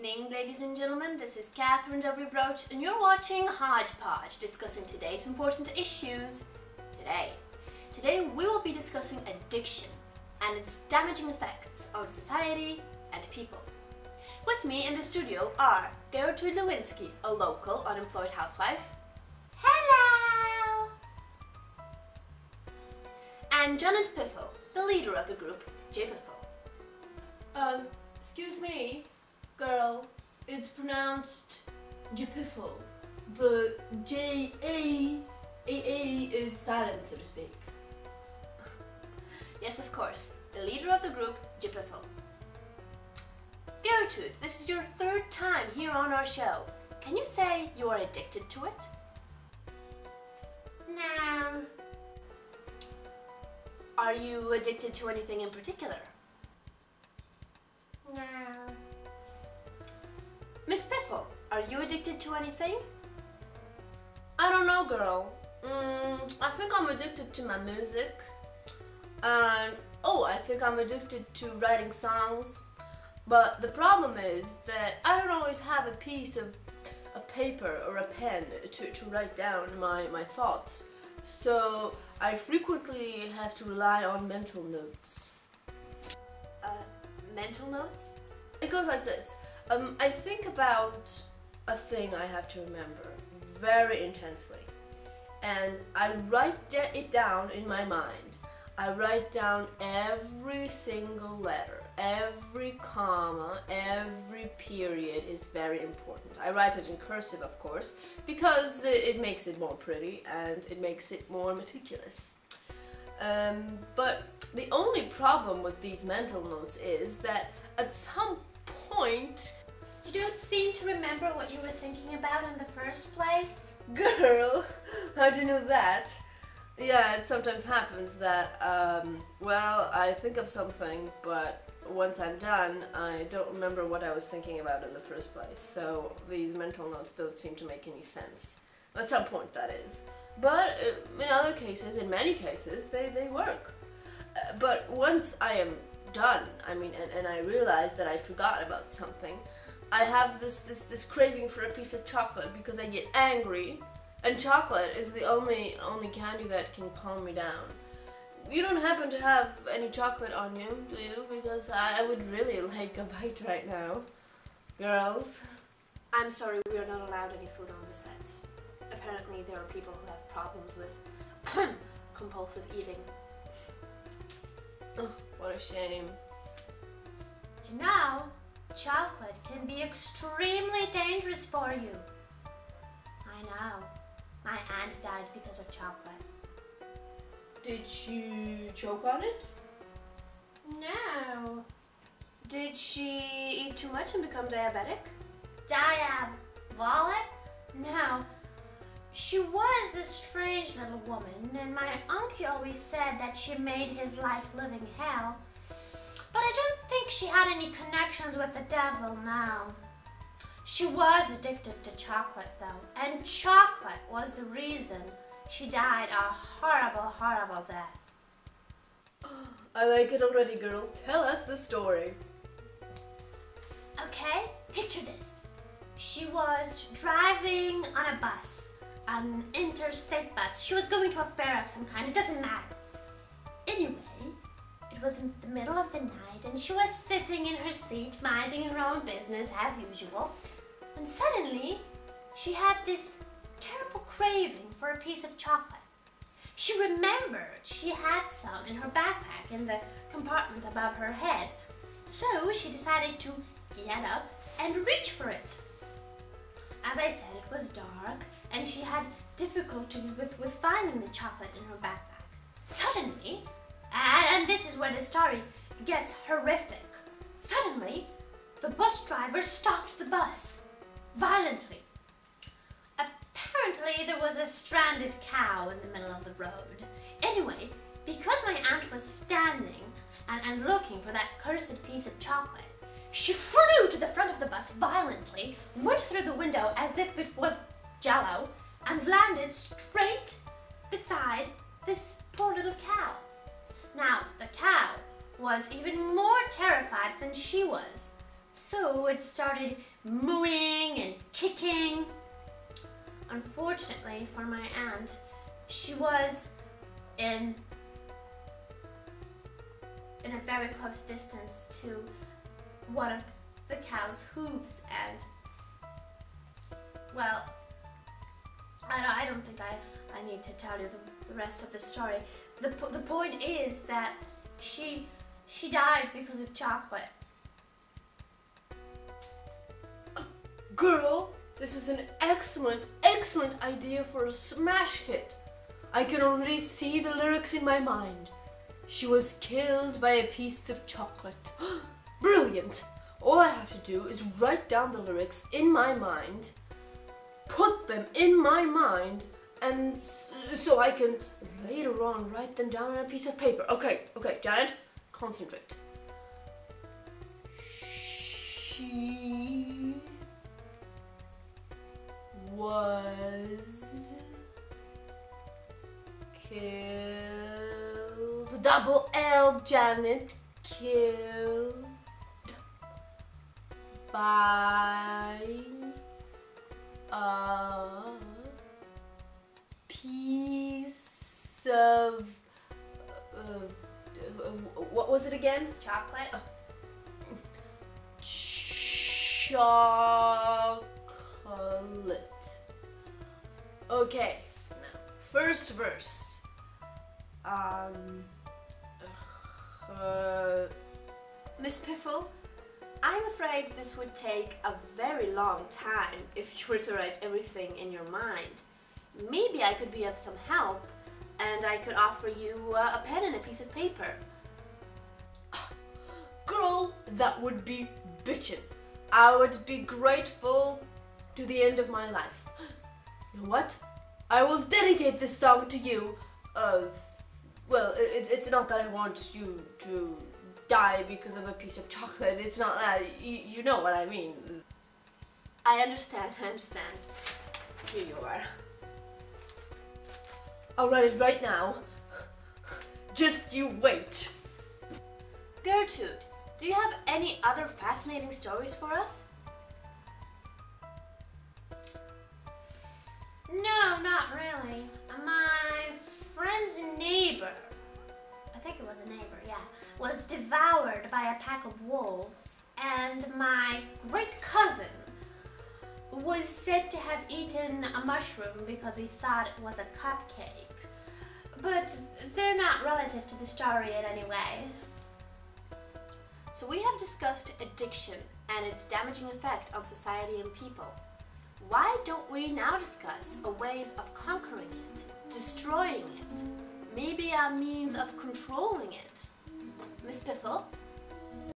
evening, ladies and gentlemen. This is Catherine W. Brooch, and you're watching Hodgepodge, discussing today's important issues. Today we will be discussing addiction and its damaging effects on society and people. With me in the studio are Gertrude Lewinsky, a local unemployed housewife. Hello! And Janet Piffle, the leader of the group, J. Piffle. Excuse me, girl, it's pronounced Jipiffle. The J-A is silent, so to speak. Yes, of course, the leader of the group, J. Piffle. Gertrude, this is your third time here on our show. Can you say you are addicted to it? No. Are you addicted to anything in particular? No. Miss Piffle, are you addicted to anything? I don't know, girl. I think I'm addicted to my music. And, I think I'm addicted to writing songs. But the problem is that I don't always have a piece of paper or a pen to write down my thoughts. So I frequently have to rely on mental notes. Mental notes? It goes like this. I think about a thing I have to remember very intensely. And I write it down in my mind. I write down every single letter, every comma, every period is very important. I write it in cursive, of course, because it makes it more pretty and it makes it more meticulous. But the only problem with these mental notes is that at some point, you don't seem to remember what you were thinking about in the first place? Girl, how'd you know that? Yeah, it sometimes happens that, I think of something, but once I'm done, I don't remember what I was thinking about in the first place. So these mental notes don't seem to make any sense. At some point, that is. But in other cases, in many cases, they work. But once I am done, and I realize that I forgot about something, I have this craving for a piece of chocolate because I get angry, and chocolate is the only candy that can calm me down. You don't happen to have any chocolate on you, do you? Because I would really like a bite right now. Girls? I'm sorry, we are not allowed any food on the set. Apparently there are people who have problems with compulsive eating. Oh, what a shame. You know, chocolate can be extremely dangerous for you. I know. My aunt died because of chocolate. Did she choke on it? No. Did she eat too much and become diabetic? Diabolic? No. She was a strange little woman, and my uncle always said that she made his life living hell. But I don't think she had any connections with the devil, no. She was addicted to chocolate, though, and chocolate was the reason she died a horrible, horrible death. I like it already, girl. Tell us the story. Okay, picture this. She was driving on a bus, an interstate bus. She was going to a fair of some kind, it doesn't matter. Anyway, it was in the middle of the night and she was sitting in her seat, minding her own business as usual. And suddenly, she had this terrible craving for a piece of chocolate. She remembered she had some in her backpack in the compartment above her head. So she decided to get up and reach for it. As I said, it was dark and she had difficulties with finding the chocolate in her backpack. Suddenly, and this is where the story gets horrific, suddenly the bus driver stopped the bus violently. Apparently there was a stranded cow in the middle of the road. Anyway, because my aunt was standing and looking for that cursed piece of chocolate, she flew to the front of the bus violently, went through the window as if it was jello, and landed straight beside this poor little cow. Now, the cow was even more terrified than she was, So it started mooing and kicking. Unfortunately for my aunt, she was in a very close distance to one of the cow's hooves, and well, I don't think I need to tell you the rest of the story. The point is that she died because of chocolate. Girl, this is an excellent idea for a smash hit. I can already see the lyrics in my mind. She was killed by a piece of chocolate. Brilliant! All I have to do is write down the lyrics in my mind, put them in my mind, and so I can later on write them down on a piece of paper. Okay, Janet, concentrate. She was killed. Double L, Janet. Killed by a piece of what was it again? Chocolate? Chocolate. Okay, now first verse. Miss Piffle, I'm afraid this would take a very long time if you were to write everything in your mind. Maybe I could be of some help, and I could offer you a pen and a piece of paper. Girl, that would be bitchin'. I would be grateful to the end of my life. You know what? I will dedicate this song to you. Well, it's not that I want you to die because of a piece of chocolate. It's not that. You know what I mean. I understand. Here you are. I'll write it right now. Just you wait. Gertrude, do you have any other fascinating stories for us? No, not really. My friend's neighbor, I think it was a neighbor, yeah, was devoured by a pack of wolves, and my great cousin was said to have eaten a mushroom because he thought it was a cupcake. But they're not relative to the story in any way. So we have discussed addiction and its damaging effect on society and people. Why don't we now discuss ways of conquering it, destroying it, maybe a means of controlling it? Miss Piffle?